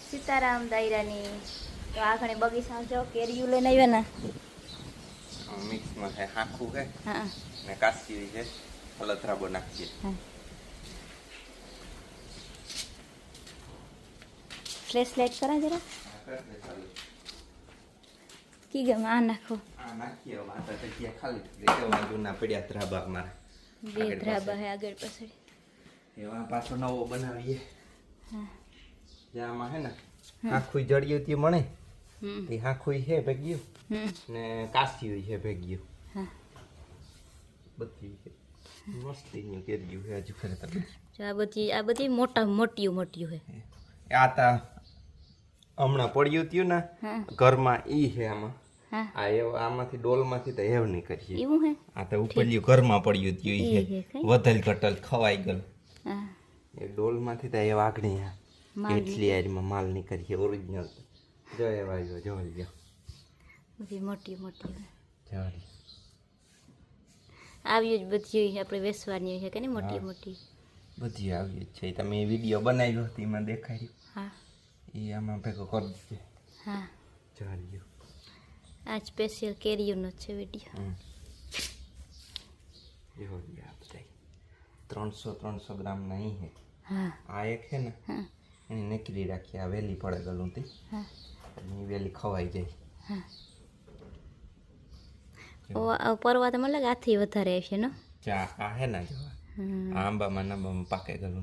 સીતારામ દાયરાની તો આ ઘણી બગીચા જો કેરીયું લઈને આવ્યા ને મિક્સમાં છે આખું છે હા ને કાચી છે અલથરાબો નાખીએ ફ્લેશ લાઈટ કરા જરા કી ગમ આ નાખો આ નાખીએ માતા તકિયા ખાલી દેખો બાજુના પડ્યા ધ્રાબા મારે બે ધ્રાબા હે આગળ પાછળ એવા પાછો નવો બનાવીએ હા જામાં હે ને આખું જડિયું તી મણે તે આખું છે ભેગ્યું ને કાચી છે ભેગ્યું હા બધી મસ્તી નું કેરીયું છે હજુ ખરેખર જો આ બધી મોટિયું છે આ તા હમણાં પડ્યું ત્યું ને ઘરમાં ઈ છે આમાં આ એવા આમાંથી ડોલમાંથી તો હેવ નહીં કરીએ એવું હે આ તો ઉપરલ્યું ઘરમાં પડ્યું ત્યું ઈ છે વધલ કટલ ખવાઈ ગયું એ ડોલમાંથી તો એ વાગણી એટલી આરીમાં માલ નહીં કરીએ ઓરિજિનલ જો એવા જો લ્યો બધી મોટી જોરી આવી જ બધી આપણે વેસવાની છે કે ને મોટી બધી આવી જ છે તમે વિડીયો બનાવ્યો હતો એમાં દેખાડ્યું હા એ આમાં ભેગો કરી દીધો હા ચાલ્યો આ સ્પેશિયલ કેરીનો છે વિડીયો જો લ્યો બધા 300 ગ્રામ નહીં હે હા આ એક છે ને એને નીકળી રાખી આ વેલી પડે ગલું તે હા એ વેલી ખવાઈ જાય હા પરવા તો મને લાગે આથી વધારે હશે ને ચા આ હે ને જો આંબામાં પાકે ગલું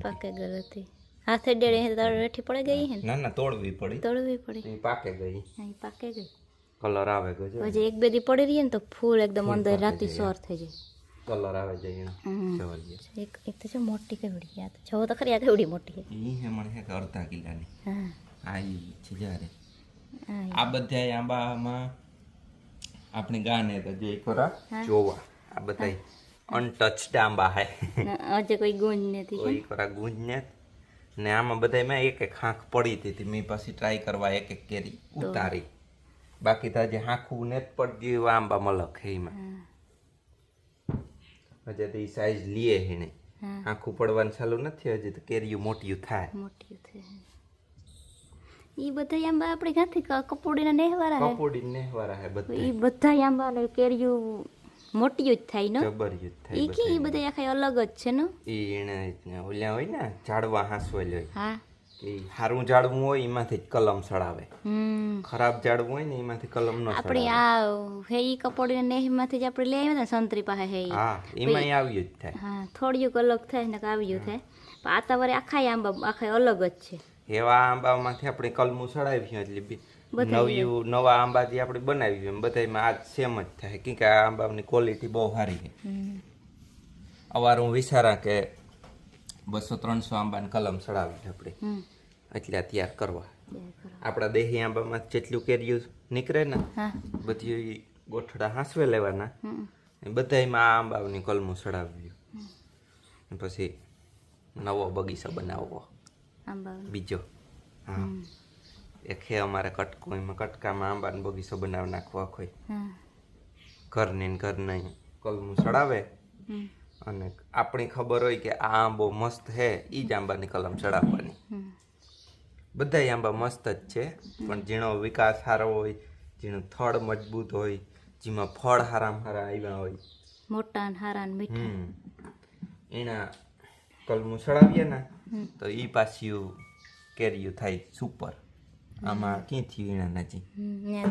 હતી હાથે ડેડે તારે રેઠી પડે ગઈ હે ના તોડવી પડી એ પાકે ગઈ હા પાકે ગઈ કલર આવે ગયો પછી એક બે દી પડી રહી ને તો ફૂલ એકદમ અંદર રાતી સોર થઈ જાય કલર આવે જાય એક તો છે મોટી કેવડી યાદ જો તો ખરી આ કેવડી મોટી છે ઈ હે મને કે અડધા કિલાની હા આ ઈ છે જારે આ બધા આંબામાં આપણે ગાને તો જો એકવાર જોવા આ બધા અનટચ્ડ આંબા હે આજે કોઈ ગુંજ નથી કોઈ એકવાર ગુંજ ને આમાં બધામાં એક ખાંખ પડી હતી મેં પછી ટ્રાય કરવા એક કેરી ઉતારી બાકી તો જે હાંખું ને પડી ગયું આંબા મલક હે એમાં હજી તો એ સાઈઝ લીએ હે ને આખું પડવાનું ચાલુ નથી હજી તો કેરીયું મોટિયું થાય ઈ બધા આંબા આપણે ક્યાંથી કપોડીના નેહવારા હે બધા ઈ બધા આંબા ને કેરીયું મોટિયું જ થાય ને જબરજસ્ત થાય ઈ કે ઈ બધા આખા અલગ જ છે ને ઈ એને ઓલ્યા હોય ને ઝાડવા હાંસવેલ હોય હા કે સારું ઝાડવું હોય એમાંથી જ કલમ સડાવે ખરાબ ઝાડવું હોય ને એમાંથી કલમ ન આપણે આ હે ઈ કપોડીના નેહમાંથી જ આપણે લઈ આવ્યા ને સંતરી પાસે હે હા એમાં આવ્યું જ થાય હા થોડીક અલગ થાય ને આવ્યું થાય પણ આ તો વરે આખા આંબા આખા અલગ જ છે એવા આંબામાંથી આપણે કલમું સડાવ્યું એટલે નવા આંબા જે આપણે બનાવ્યું એમ બધામાં આ સેમ જ થાય કે આ આંબાની ક્વોલિટી બહુ સારી છે અવાર હું વિચારા કે 200-300 આંબાની કલમ સડાવી આપણે એટલે તૈયાર કરવા આપણા દેહી આંબામાં જેટલું કેરીયું નીકળે ને બધી ગોઠડા હાંસવે લેવાના બધામાં આ આંબાની કલમું સડાવ્યું પછી નવો બગીચો બનાવવો બીજો હા એક હે અમારે કટકો એમાં કટકામાં આંબાનો બગીચો બનાવી નાખવો કોઈ ઘરની કલમું સડાવે અને આપણી ખબર હોય કે આ આંબો મસ્ત હે ઈ જ આંબાની કલમ ચડાવવાની બધા આંબા મસ્ત જ છે પણ જેનો વિકાસ સારો હોય જેનું થડ મજબૂત હોય જેમાં ફળ હારામાં આવ્યા હોય મોટા હારા મીઠા એના કલમું ચડાવીએ ને તો ઈ પાછું કેરીયું થાય સુપર આમાં ક્યાંથી વીણા નથી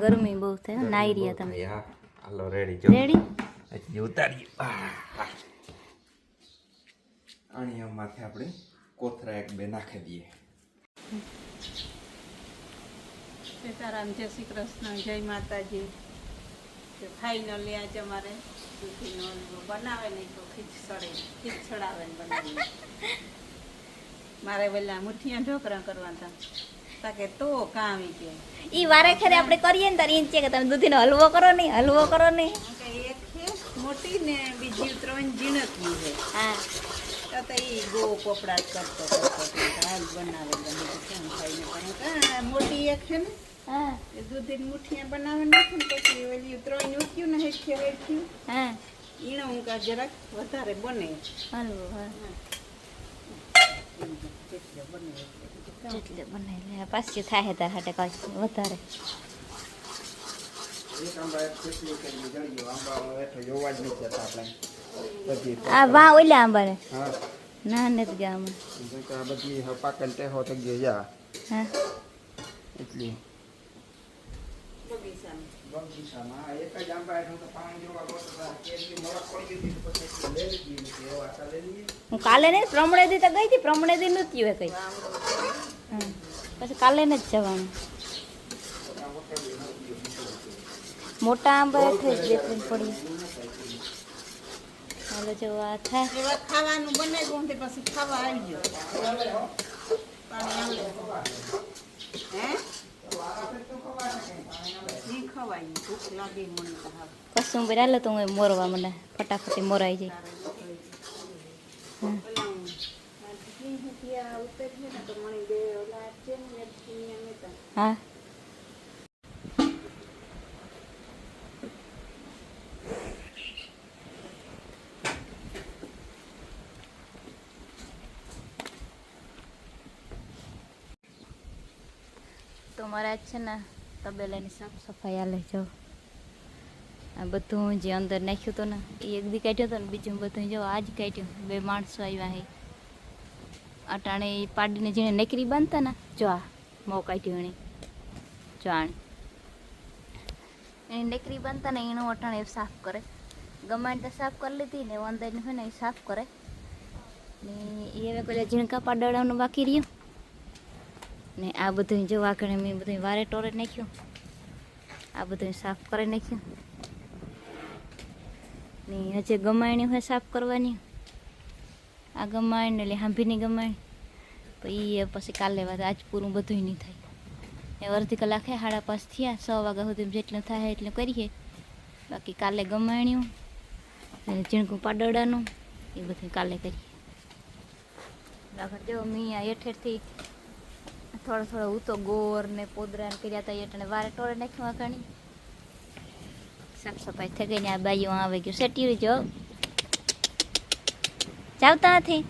ગરમી બહુ થાય નાઈ રહ્યા તમે હાલો રેડી એટલે ઉતારીએ આની માથે આપણે કોથરા એક બે નાખી દઈએ સીતારામ જય શ્રી કૃષ્ણ જય માતાજી ફાઈનલી આજે અમારે દૂધીનો હલવો બનાવે નહીં તો ખીચડાવે ને બનાવીને મારે પેલા મુઠિયા ઢોકરા કરવાના તાકે તો કામ કે ઈ વારે ખેરે આપણે કરીએ ને તારી કે તમે દૂધીનો હલવો કરો ને એક છે મોટી ને બીજી 3 ઝીણકની છે હા તો એ ગો પોપડા કરતો હાલ બનાવે કેમ ખાઈને પણ મોટી એક છે ને હા એ દૂધીની મુઠિયા બનાવે નાખે ને પછી ઓલી 3 ઉઠ્યું ને હેઠ્યું હા ઈણો હું કા જરાક વધારે બને હલવો હા બને જેટલે બનાવી લે પાછી થાય તાર હાટે કાંઈ વધારે એક આંબા એક કેટલી કરી જડ્યો આંબા હેઠો જોવા જ નથી જતા આપણે બધી આ વા ઓલા આંબાને હા ના નથી ગયા આમાં તો આ બધી પાકલ ટેહો થઈ ગયો જા હા એટલી બગીચામાં બગીચામાં એક જ આંબા હેઠો તો પાણી જોવા ગોતતા કેરી મોરક પડી ગઈ પછી લઈ લીધી એવા આટા લઈ લીધી હું કાલે ને પ્રમણે દી તો ગઈ હતી પ્રમણે દી નહોતી હોય કઈ હા પછી કાલે ને જ જવાનું મોટા આંબા હેઠે જ બે ત્રણ પડી હાલો જો આ થાય એવા ખાવાનું બનાવ્યું તે પછી ખાવા આવી ગયો પાણી આવે હે નહીં ખવાય ભૂખ લાગે મને તો હવે પછી હું હાલો તો હું મોરવા મને ફટાફટી મોરાઈ જાય હા તો મારા છે ને તબેલાની સાફ સફાઈ હાલે જો આ બધું જે અંદર નાખ્યું હતું ને એ એક દી કાઢ્યો હતો ને બીજું બધું જો આજ કાઢ્યું બે માણસો આવ્યા હે અટાણે એ પાડીને જેને નેકરી બાંધતા ને જો આ મો કાઢ્યું એણે જો આણે એની નેકરી બાંધતા ને એનું અટાણે સાફ કરે ગમાઈને તો સાફ કરી લીધી ને અંદર હોય ને એ સાફ કરે ને એ હવે પેલા ઝીણકા પાડવાનું બાકી રહ્યું ને આ બધું જો આગળ મેં બધું વારે ટોરે નાખ્યું આ બધું સાફ કરી નાખ્યું ને હજી ગમાયણી હોય સાફ કરવાની આ ગમાયણ એટલે હાંભીની ગમાયણ પછી એ પછી કાલે વાત આજ પૂરું બધું નહીં થાય એ અડધી કલાક હે 5:30 થયા 6 વાગ્યા સુધી જેટલું થાય એટલું કરીએ બાકી કાલે ગમાયણ્યું ને ઝીણકું પાડોડાનું એ બધું કાલે કરીએ આગળ જો મેં હેઠેરથી થોડો થોડો ઉતો ગોર ને પોદરા ને કર્યા હતા એટલે વારે ટોળે નાખ્યું આખાણી સાફ સફાઈ થઈ ગઈ ને આ બાઈઓ આવે ગયું સેટી જો જાવતા નથી